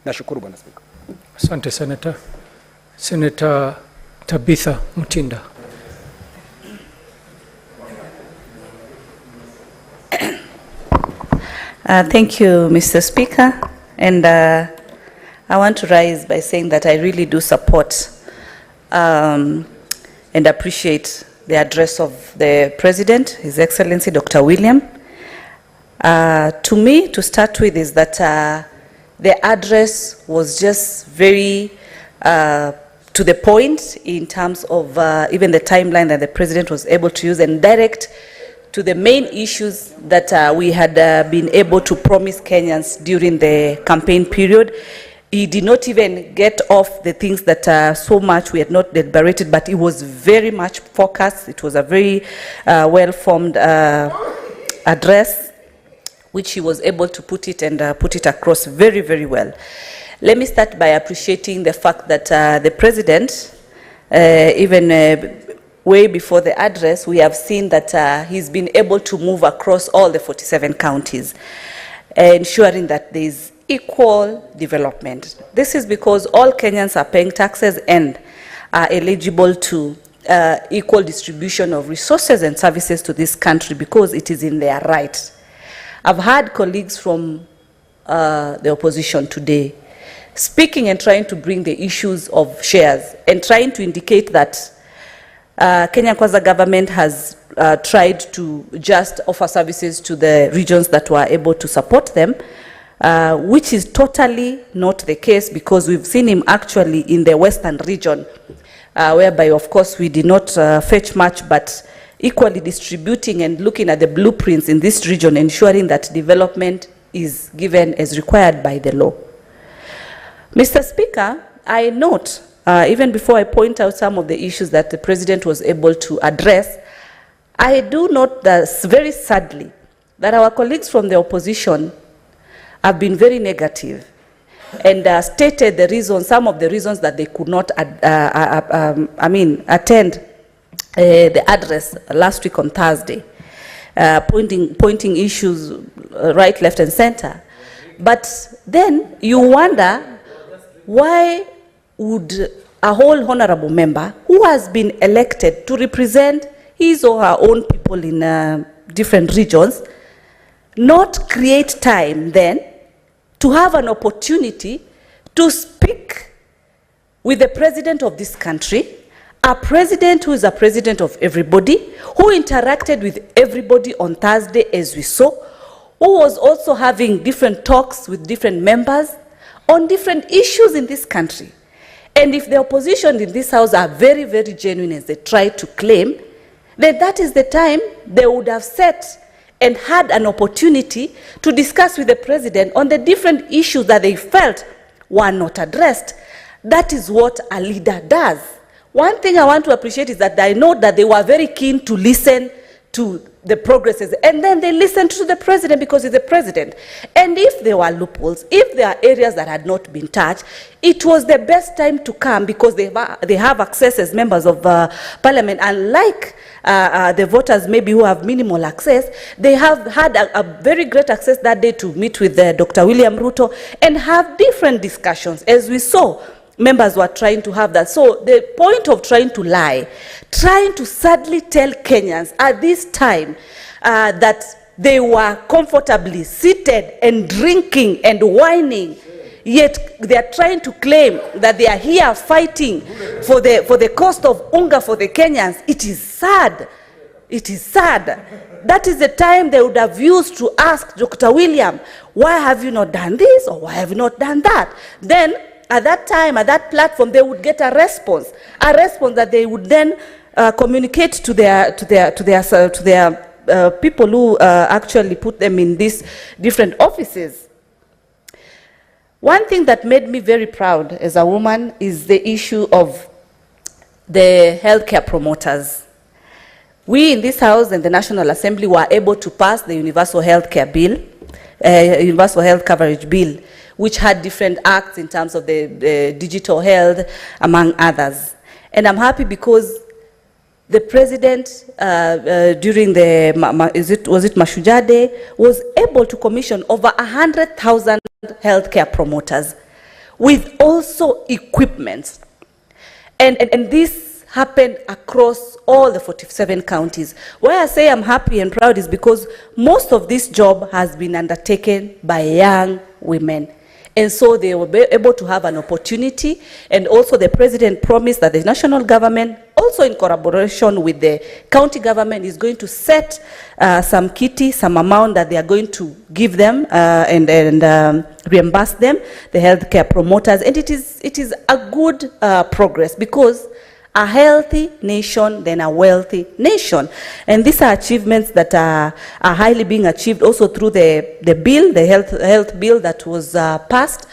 Nashukuru Bwana Spika. Asante Senator. Senator Tabitha Mutinda. Thank you, Mr. Speaker. And I want to rise by saying that I really do support and appreciate the address of the President, His Excellency Dr. William. To me, to start with, is that the address was just very to the point in terms of even the timeline that the President was able to use, and direct to the main issues that we had been able to promise Kenyans during the campaign period. He did not even get off the things that so much we had not deliberated, but it was very much focused. It was a very well-formed address, which he was able to put it and put it across very, very well. Let me start by appreciating the fact that the President, even way before the address, we have seen that he's been able to move across all the 47 counties, ensuring that there is equal development. This is because all Kenyans are paying taxes and are eligible to equal distribution of resources and services to this country, because it is in their right. I've had colleagues from the opposition today speaking and trying to bring the issues of shares and trying to indicate that Kenya Kwanza government has tried to just offer services to the regions that were able to support them, which is totally not the case, because we've seen him actually in the western region, whereby of course we did not fetch much, but equally distributing and looking at the blueprints in this region, ensuring that development is given as required by the law. Mr. Speaker, I note, even before I point out some of the issues that the President was able to address, I do note that very sadly that our colleagues from the opposition have been very negative and stated the reasons, some of the reasons that they could not attend the address last week on Thursday, pointing issues right, left, and center. But then you wonder, why would a whole honorable member who has been elected to represent his or her own people in different regions not create time then to have an opportunity to speak with the President of this country, a president who is a president of everybody, who interacted with everybody on Thursday, as we saw, who was also having different talks with different members on different issues in this country. And if the opposition in this house are very, very genuine as they try to claim, then that is the time they would have sat and had an opportunity to discuss with the President on the different issues that they felt were not addressed. That is what a leader does. One thing I want to appreciate is that I know that they were very keen to listen to the progresses, and then they listened to the President because he's the President. And if there were loopholes, if there are areas that had not been touched, it was the best time to come, because they have access as members of Parliament. Unlike the voters maybe who have minimal access, they have had a very great access that day to meet with Dr. William Ruto and have different discussions, as we saw. Members were trying to have that. So the point of trying to lie, trying to sadly tell Kenyans at this time that they were comfortably seated and drinking and whining, yet they are trying to claim that they are here fighting for the cost of hunger for the Kenyans. It is sad. It is sad. That is the time they would have used to ask Dr. William, why have you not done this, or why have you not done that? Then at that time, at that platform, they would get a response that they would then communicate to their people who actually put them in these different offices. One thing that made me very proud as a woman is the issue of the healthcare promoters. We in this House and the National Assembly were able to pass the Universal Healthcare Bill, Universal Health Coverage Bill, which had different acts in terms of the digital health, among others. And I'm happy because the President, during the, was it Mashujaa Day, was able to commission over 100,000 healthcare promoters, with also equipment. And this happened across all the 47 counties. Why I say I'm happy and proud is because most of this job has been undertaken by young women. And so they will be able to have an opportunity, and also the president promised that the national government, also in collaboration with the county government, is going to set some kitty, some amount that they are going to give them and reimburse them, the healthcare promoters. And it is a good progress, because a healthy nation, then a wealthy nation. And these are achievements that are highly being achieved also through the bill, the health bill that was passed.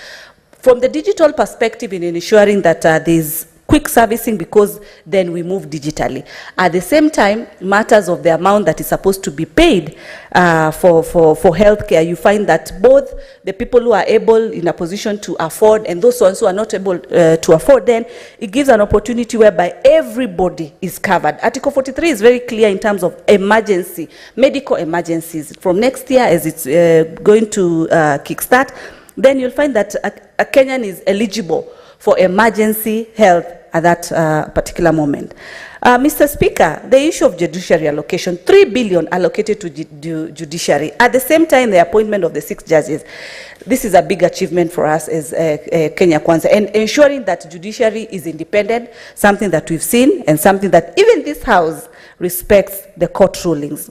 From the digital perspective, in ensuring that there's quick servicing, because then we move digitally. At the same time, matters of the amount that is supposed to be paid for healthcare, you find that both the people who are able, in a position to afford, and those ones who are not able to afford, then it gives an opportunity whereby everybody is covered. Article 43 is very clear in terms of emergency, medical emergencies. From next year, as it's going to kickstart, then you'll find that a Kenyan is eligible for emergency health at that particular moment. Mr. Speaker, the issue of judiciary allocation, 3 billion allocated to judiciary. At the same time, the appointment of the 6 judges. This is a big achievement for us as Kenya Kwanza, and ensuring that judiciary is independent, something that we've seen, and something that even this House respects the court rulings.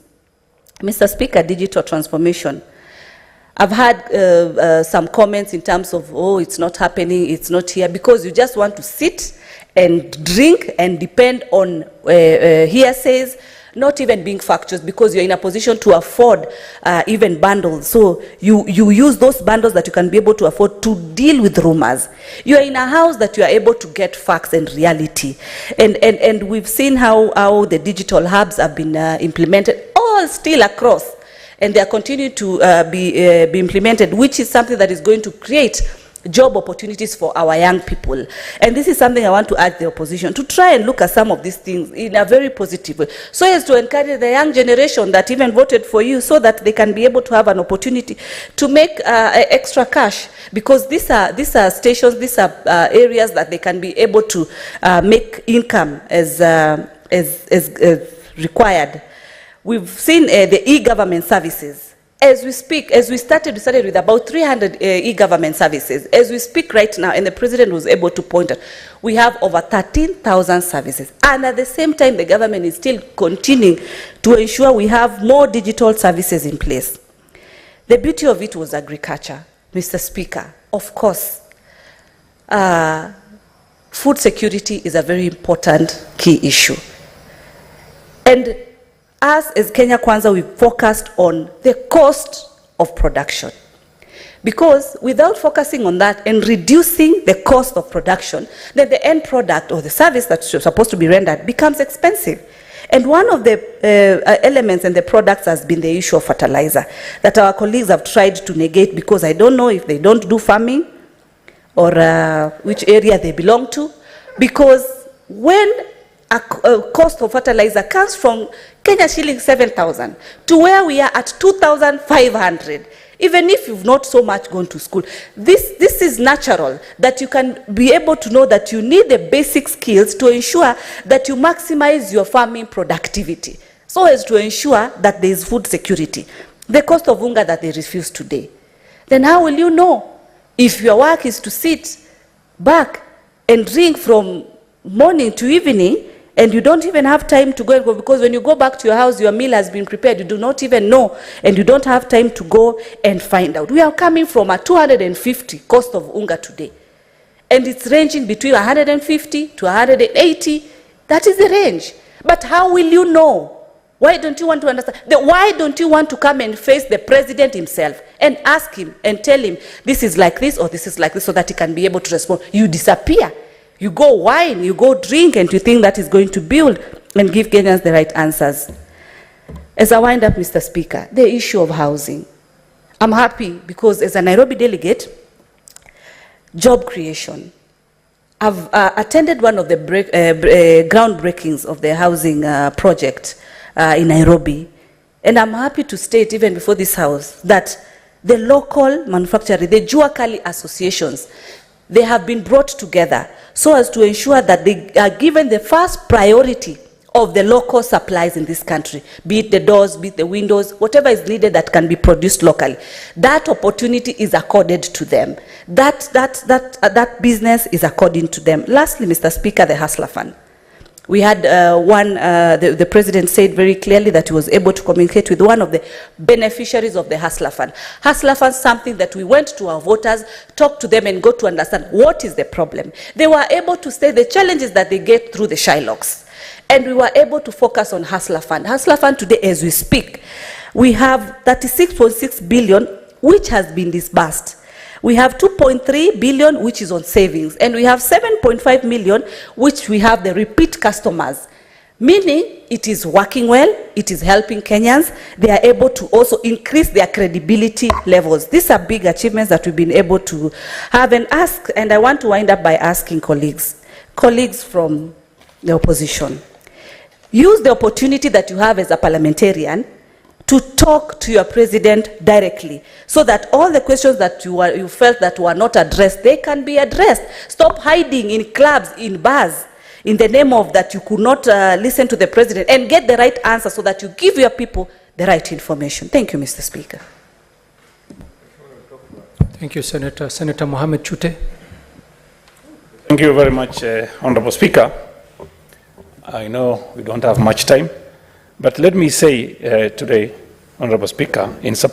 Mr. Speaker, digital transformation. I've had some comments in terms of, oh, it's not happening, it's not here, because you just want to sit and drink and depend on hearsays, not even being factuous, because you're in a position to afford even bundles. So you use those bundles that you can be able to afford to deal with rumors. You're in a house that you are able to get facts and reality. And we've seen how the digital hubs have been implemented, all still across. And they are continuing to be implemented, which is something that is going to create job opportunities for our young people. And this is something I want to urge the opposition to try and look at some of these things in a very positive way, so as to encourage the young generation that even voted for you, so that they can be able to have an opportunity to make extra cash, because these are stations, these are areas that they can be able to make income as required. We've seen the e-government services. As we speak, we started with about 300 e-government services. As we speak right now, and the president was able to point out, we have over 13,000 services. And at the same time, the government is still continuing to ensure we have more digital services in place. The beauty of it was agriculture, Mr. Speaker. Of course, food security is a very important key issue. And us as Kenya Kwanza, we focused on the cost of production. Because without focusing on that and reducing the cost of production, then the end product or the service that's supposed to be rendered becomes expensive. And one of the elements and the products has been the issue of fertilizer, that our colleagues have tried to negate, because I don't know if they don't do farming or which area they belong to. Because when a cost of fertilizer comes from Kenya shilling 7,000 to where we are at 2,500, even if you've not so much gone to school, this is natural, that you can be able to know that you need the basic skills to ensure that you maximize your farming productivity, so as to ensure that there is food security. The cost of unga that they refuse today, then how will you know if your work is to sit back and drink from morning to evening, and you don't even have time to go and go, because when you go back to your house, your meal has been prepared, you do not even know, and you don't have time to go and find out. We are coming from a 250 cost of unga today, and it's ranging between 150 to 180. That is the range. But how will you know? Why don't you want to understand? Why don't you want to come and face the president himself and ask him and tell him, this is like this or this is like this, so that he can be able to respond? You disappear. You go whine, you go drink, and you think that is going to build and give Kenyans the right answers. As I wind up, Mr. Speaker, the issue of housing. I'm happy because as a Nairobi delegate, job creation. I've attended one of the groundbreakings of the housing project in Nairobi. And I'm happy to state, even before this house, that the local manufacturing, the Jua Kali associations, they have been brought together so as to ensure that they are given the first priority of the local supplies in this country, be it the doors, be it the windows, whatever is needed that can be produced locally. That opportunity is accorded to them. That business is according to them. Lastly, Mr. Speaker, the Hustler Fund. We had the President said very clearly that he was able to communicate with one of the beneficiaries of the Hustler Fund. Hustler Fund is something that we went to our voters, talked to them and got to understand what is the problem. They were able to say the challenges that they get through the Shylocks. And we were able to focus on Hustler Fund. Hustler Fund today, as we speak, we have 36.6 billion, which has been disbursed. We have 2.3 billion, which is on savings. And we have 7.5 million, which we have the repeat customers. Meaning, it is working well, it is helping Kenyans. They are able to also increase their credibility levels. These are big achievements that we've been able to have and ask. And I want to wind up by asking colleagues from the opposition, use the opportunity that you have as a parliamentarian to talk to your president directly, so that all the questions that you felt that were not addressed, they can be addressed. Stop hiding in clubs, in bars, in the name of that you could not listen to the president, and get the right answer so that you give your people the right information. Thank you, Mr. Speaker. Thank you, Senator. Senator Mohamed Chute. Thank you very much, Honorable Speaker. I know we don't have much time, but let me say today, Honorable Speaker, in support